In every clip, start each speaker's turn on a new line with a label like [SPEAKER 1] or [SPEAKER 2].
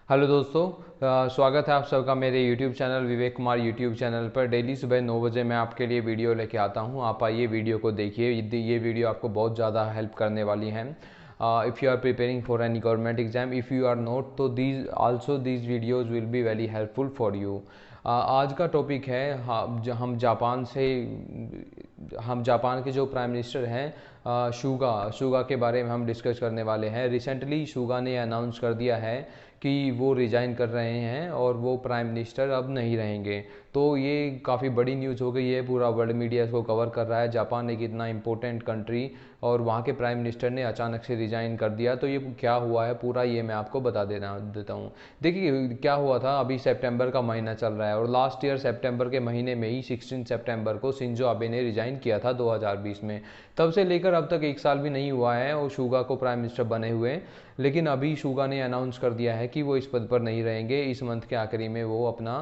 [SPEAKER 1] Hello दोस्तों, स्वागत है आप सबका मेरे YouTube channel Vivek Kumar YouTube channel पर। डेली सुबह 9 बजे मैं आपके लिए वीडियो लेके आता हूं। आप आइए वीडियो को देखिए। ये वीडियो आपको बहुत ज़्यादा हेल्प करने वाली है। If you are preparing for any government exam, if you are not, तो these videos will be very helpful for you. आज का टॉपिक है, हम जापान के जो प्राइम मिनिस्टर हैं शुगा के बारे में हम डिस्कस करने वाले हैं। रिसेंटली शुगा ने अनाउंस कर दिया है कि वो रिज़ाइन कर रहे हैं और वो प्राइम मिनिस्टर अब नहीं रहेंगे। तो ये काफ़ी बड़ी न्यूज़ हो गई है, पूरा वर्ल्ड मीडिया इसको कवर कर रहा है। जापान एक इतना इम्पोर्टेंट कंट्री और वहाँ के प्राइम मिनिस्टर ने अचानक से रिज़ाइन कर दिया। तो ये क्या हुआ है पूरा, ये मैं आपको बता देता हूँ। देखिए क्या हुआ था, अभी सितंबर का महीना चल रहा है और लास्ट ईयर सितंबर के महीने में ही 16 सितंबर को शिंजो आबे ने रिज़ाइन किया था 2020 में। तब से लेकर अब तक एक साल भी नहीं हुआ है और शुगा को प्राइम मिनिस्टर बने हुए। लेकिन अभी शुगा ने अनाउंस कर दिया है कि वो इस पद पर नहीं रहेंगे। इस मंथ के आखिरी में वो अपना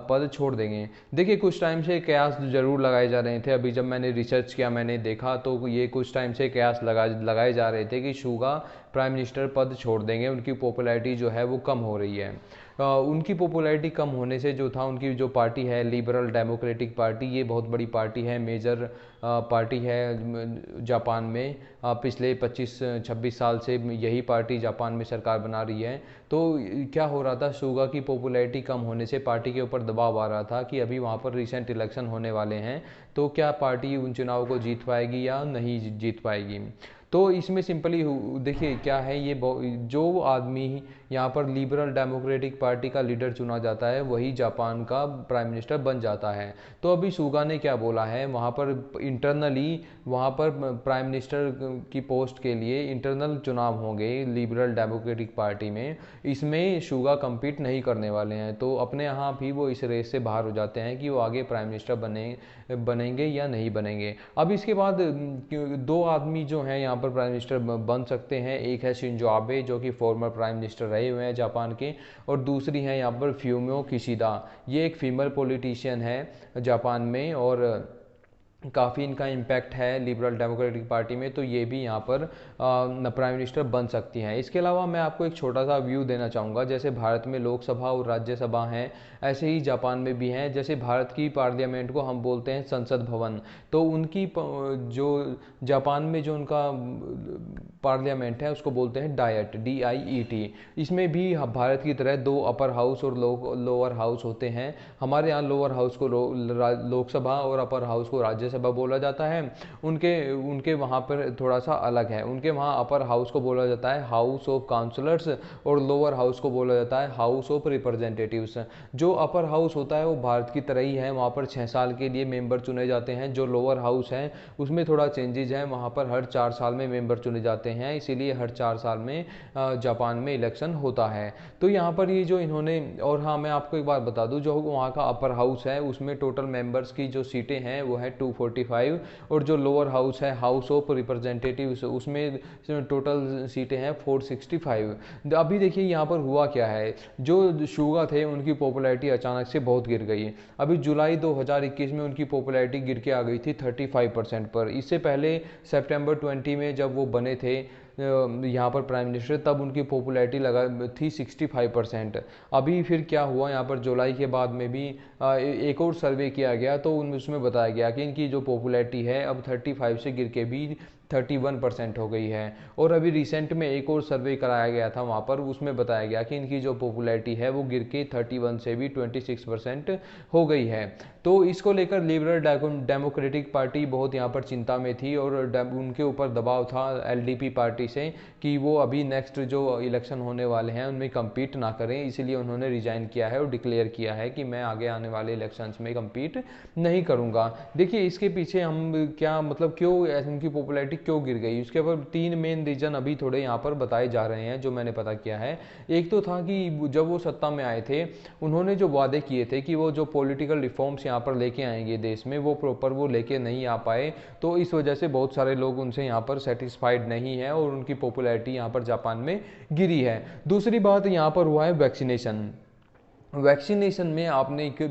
[SPEAKER 1] पद छोड़ देंगे। देखिए कुछ टाइम से कयास ज़रूर लगाए जा रहे थे। अभी जब मैंने रिसर्च किया, मैंने देखा तो ये कुछ टाइम से कयास लगाए जा रहे थे कि शुगा प्राइम मिनिस्टर पद छोड़ देंगे। उनकी पॉपुलैरिटी जो है वो कम हो रही है। उनकी पॉपुलैरिटी कम होने से जो था, उनकी जो पार्टी है लिबरल डेमोक्रेटिक पार्टी, ये बहुत बड़ी पार्टी है, मेजर पार्टी है जापान में। पिछले 25-26 साल से यही पार्टी जापान में सरकार बना रही है। तो क्या हो रहा था, शुगा की पॉपुलैरिटी कम होने से पार्टी के ऊपर दबाव आ रहा था कि अभी वहाँ पर रिसेंट इलेक्शन होने वाले हैं, तो क्या पार्टी उन चुनाव को जीत पाएगी या नहीं जीत पाएगी। तो इसमें सिंपली देखिए क्या है, ये जो आदमी यहाँ पर लिबरल डेमोक्रेटिक पार्टी का लीडर चुना जाता है वही जापान का प्राइम मिनिस्टर बन जाता है। तो अभी शुगा ने क्या बोला है, वहाँ पर इंटरनली वहाँ पर प्राइम मिनिस्टर की पोस्ट के लिए इंटरनल चुनाव होंगे लिबरल डेमोक्रेटिक पार्टी में। इसमें शुगा compete नहीं करने वाले हैं। तो अपने यहाँ भी वो इस रेस से बाहर हो जाते हैं कि वो आगे प्राइम मिनिस्टर बनेंगे या नहीं बनेंगे। अब इसके बाद दो आदमी जो हैं यहाँ पर प्राइम मिनिस्टर बन सकते हैं। एक है शिंजो आबे जो कि फॉर्मर प्राइम मिनिस्टर रहे हुए हैं जापान के, और दूसरी है यहाँ पर फ्यूमियो किशिदा। ये एक फीमेल पॉलिटिशियन है जापान में और काफ़ी इनका इम्पैक्ट है लिबरल डेमोक्रेटिक पार्टी में। तो ये भी यहाँ पर प्राइम मिनिस्टर बन सकती हैं। इसके अलावा मैं आपको एक छोटा सा व्यू देना चाहूँगा। जैसे भारत में लोकसभा और राज्यसभा हैं, ऐसे ही जापान में भी हैं। जैसे भारत की पार्लियामेंट को हम बोलते हैं संसद भवन, तो उनकी जो जापान में जो उनका पार्लियामेंट है उसको बोलते हैं डायट, DIET। इसमें भी भारत की तरह दो अपर हाउस और लोअर हाउस होते हैं। हमारे यहाँ लोअर हाउस को लोकसभा और अपर हाउस को राज्यसभा बोला जाता है। उनके उनके वहाँ पर थोड़ा सा अलग है। उनके वहाँ अपर हाउस को बोला जाता है हाउस ऑफ काउंसलर्स और लोअर हाउस को बोला जाता है हाउस ऑफ रिप्रेजेंटेटिव्स। जो अपर हाउस होता है वो भारत की तरह ही है, वहाँ पर 6 साल के लिए मेंबर चुने जाते हैं। जो लोअर हाउस है उसमें थोड़ा चेंजेज है, वहाँ पर हर 4 साल में मेंबर चुने जाते हैं। इसीलिए हर 4 साल में जापान में इलेक्शन होता है। तो यहाँ पर ये जो इन्होंने, और हाँ मैं आपको एक बात बता दूँ, जो वहाँ का अपर हाउस है उसमें टोटल मेंबर्स की जो सीटें हैं वो है 245, और जो लोअर हाउस है हाउस ऑफ रिप्रेजेंटेटिव्स उसमें टोटल सीटें हैं 465। अभी देखिए यहाँ पर हुआ क्या है, जो शुगा थे उनकी पॉपुलैरिटी अचानक से बहुत गिर गई। अभी जुलाई 2021 में उनकी पॉपुलैरिटी गिर के आ गई थी 35% पर। इससे पहले सितंबर 20 में जब वो बने थे यहाँ पर प्राइम मिनिस्टर, तब उनकी पॉपुलैरिटी लगा थी 65%। अभी फिर क्या हुआ, यहाँ पर जुलाई के बाद में भी एक और सर्वे किया गया तो उसमें बताया गया कि इनकी जो पॉपुलैरिटी है अब 35 से गिर के भी 31% हो गई है। और अभी रिसेंट में एक और सर्वे कराया गया था वहाँ पर, उसमें बताया गया कि इनकी जो पॉपुलैरिटी है वो गिर के 31 से भी 26% हो गई है। तो इसको लेकर लिबरल डेमोक्रेटिक पार्टी बहुत यहाँ पर चिंता में थी और उनके ऊपर दबाव था LDP पार्टी से कि वो अभी नेक्स्ट जो इलेक्शन होने वाले हैं उनमें कम्पीट ना करें। इसीलिए उन्होंने रिजाइन किया है और डिक्लेयर किया है कि मैं आगे आने वाले इलेक्शंस में कम्पीट नहीं करूँगा। देखिए इसके पीछे हम क्या मतलब क्यों उनकी पॉपुलैरिटी क्यों गिर गई, उसके ऊपर 3 मेन रीजन अभी थोड़े यहाँ पर बताए जा रहे हैं जो मैंने पता किया है। एक तो था कि जब वो सत्ता में आए थे उन्होंने जो वादे किए थे कि वो जो पॉलिटिकल रिफॉर्म्स यहाँ पर लेके आएंगे देश में, वो प्रॉपर वो लेके नहीं आ पाए। तो इस वजह से बहुत सारे लोग उनसे यहाँ पर सेटिस्फाइड नहीं है और उनकी पॉपुलैरिटी यहाँ पर जापान में गिरी है। दूसरी बात यहाँ पर हुआ है वैक्सीनेशन। वैक्सीनेशन में आपने एक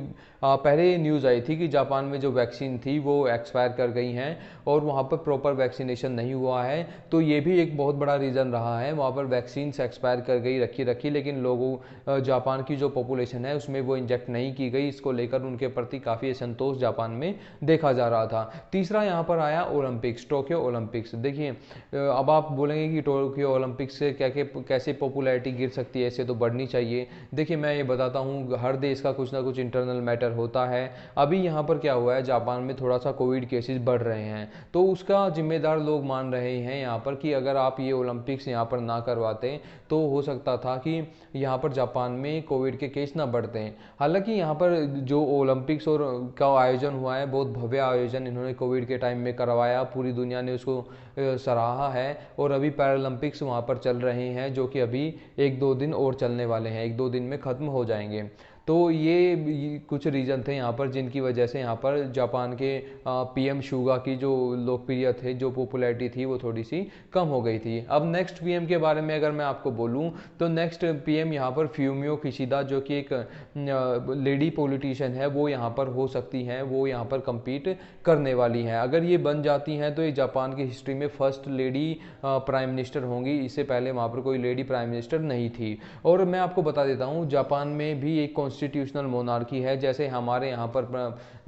[SPEAKER 1] पहले न्यूज़ आई थी कि जापान में जो वैक्सीन थी वो एक्सपायर कर गई हैं और वहाँ पर प्रॉपर वैक्सीनेशन नहीं हुआ है। तो ये भी एक बहुत बड़ा रीज़न रहा है, वहाँ पर वैक्सीन एक्सपायर कर गई रखी लेकिन लोगों जापान की जो पॉपुलेशन है उसमें वो इंजेक्ट नहीं की गई। इसको लेकर उनके प्रति काफ़ी असंतोष जापान में देखा जा रहा था। तीसरा यहाँ पर आया ओलंपिक्स, टोक्यो ओलंपिक्स। देखिए अब आप बोलेंगे कि टोक्यो ओलंपिक्स से क्या कैसे पॉपुलैरिटी गिर सकती है, ऐसे तो बढ़नी चाहिए। देखिए मैं ये बताता हूँ, हर देश का कुछ ना कुछ इंटरनल मैटर होता है। अभी यहाँ पर क्या हुआ है, जापान में थोड़ा सा कोविड केसेस बढ़ रहे हैं, तो उसका जिम्मेदार लोग मान रहे हैं यहाँ पर कि अगर आप ये ओलंपिक्स यहाँ पर ना करवाते तो हो सकता था कि यहाँ पर जापान में कोविड के केस ना बढ़ते हैं। हालांकि यहाँ पर जो ओलंपिक्स और का आयोजन हुआ है, बहुत भव्य आयोजन इन्होंने कोविड के टाइम में करवाया, पूरी दुनिया ने उसको सराहा है। और अभी पैरालंपिक्स वहाँ पर चल रहे हैं जो कि अभी 1-2 दिन और चलने वाले हैं, 1-2 दिन में ख़त्म हो जाएंगे। तो ये कुछ रीज़न थे यहाँ पर जिनकी वजह से यहाँ पर जापान के पीएम शुगा की जो लोकप्रिय थे, जो पॉपुलैरिटी थी वो थोड़ी सी कम हो गई थी। अब नेक्स्ट पीएम के बारे में अगर मैं आपको बोलूँ तो नेक्स्ट पीएम यहाँ पर फ्यूमियो किशिदा, जो कि एक लेडी पॉलिटिशियन है, वो यहाँ पर हो सकती हैं, वो यहाँ पर compete करने वाली हैं। अगर ये बन जाती हैं तो ये जापान की हिस्ट्री में फर्स्ट लेडी प्राइम मिनिस्टर होंगी। इससे पहले वहाँ पर कोई लेडी प्राइम मिनिस्टर नहीं थी। और मैं आपको बता देता हूँ, जापान में भी एक कॉन्स्टिट्यूशनल मोनार्की है। जैसे हमारे यहाँ पर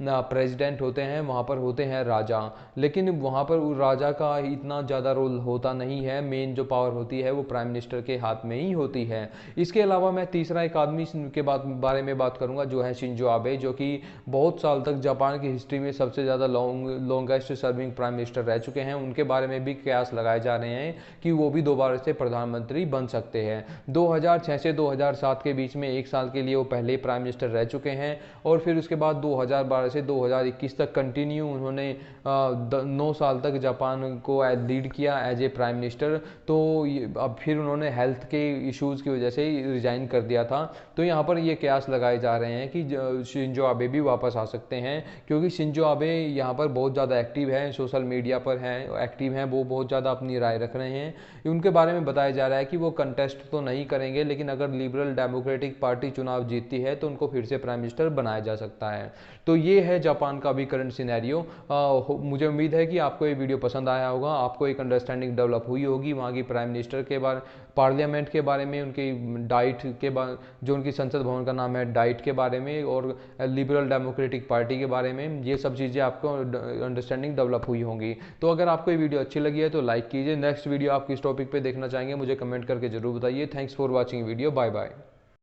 [SPEAKER 1] प्रेसिडेंट होते हैं, वहाँ पर होते हैं राजा, लेकिन वहाँ पर राजा का इतना ज़्यादा रोल होता नहीं है। मेन जो पावर होती है वो प्राइम मिनिस्टर के हाथ में ही होती है। इसके अलावा मैं तीसरा एक आदमी के बारे में बात करूँगा, जो है शिंजो आबे, जो कि बहुत साल तक जापान की हिस्ट्री में सबसे ज़्यादा लॉन्गेस्ट सर्विंग प्राइम मिनिस्टर रह चुके हैं। उनके बारे में भी कयास लगाए जा रहे हैं कि वो भी दोबारा से प्रधानमंत्री बन सकते हैं। 2006 से 2007 के बीच में 1 साल के लिए वो पहले प्राइम मिनिस्टर रह चुके हैं और फिर उसके बाद 2012 से 2021 तक कंटिन्यू उन्होंने 9 साल तक जापान को लीड किया एज ए प्राइम मिनिस्टर। तो अब फिर उन्होंने हेल्थ के इश्यूज़ की वजह से रिजाइन कर दिया था। तो यहाँ पर ये कयास लगाए जा रहे हैं कि शिंजो आबे भी वापस आ सकते हैं, क्योंकि शिंजो आबे यहाँ पर बहुत ज़्यादा एक्टिव है, सोशल मीडिया पर हैं, एक्टिव हैं, वो बहुत ज़्यादा अपनी राय रख रहे हैं। उनके बारे में बताया जा रहा है कि वो कंटेस्ट तो नहीं करेंगे, लेकिन अगर लिबरल डेमोक्रेटिक पार्टी चुनाव जीतती है तो उनको फिर से प्राइम मिनिस्टर बनाया जा सकता है। तो ये है जापान का अभी करंट सिनेरियो। मुझे उम्मीद है कि आपको ये वीडियो पसंद आया होगा, आपको एक अंडरस्टैंडिंग डेवलप हुई होगी वहाँ की प्राइम मिनिस्टर के बारे, पार्लियामेंट के बारे में, उनकी डाइट के बारे, जो उनकी संसद भवन का नाम है, डाइट के बारे में, और लिबरल डेमोक्रेटिक पार्टी के बारे में। ये सब चीज़ें आपको अंडरस्टैंडिंग डेवलप हुई होंगी। तो अगर आपको ये वीडियो अच्छी लगी है तो लाइक कीजिए। नेक्स्ट वीडियो आप किस टॉपिक पे देखना चाहेंगे मुझे कमेंट करके जरूर बताइए। Thanks for watching video, bye bye.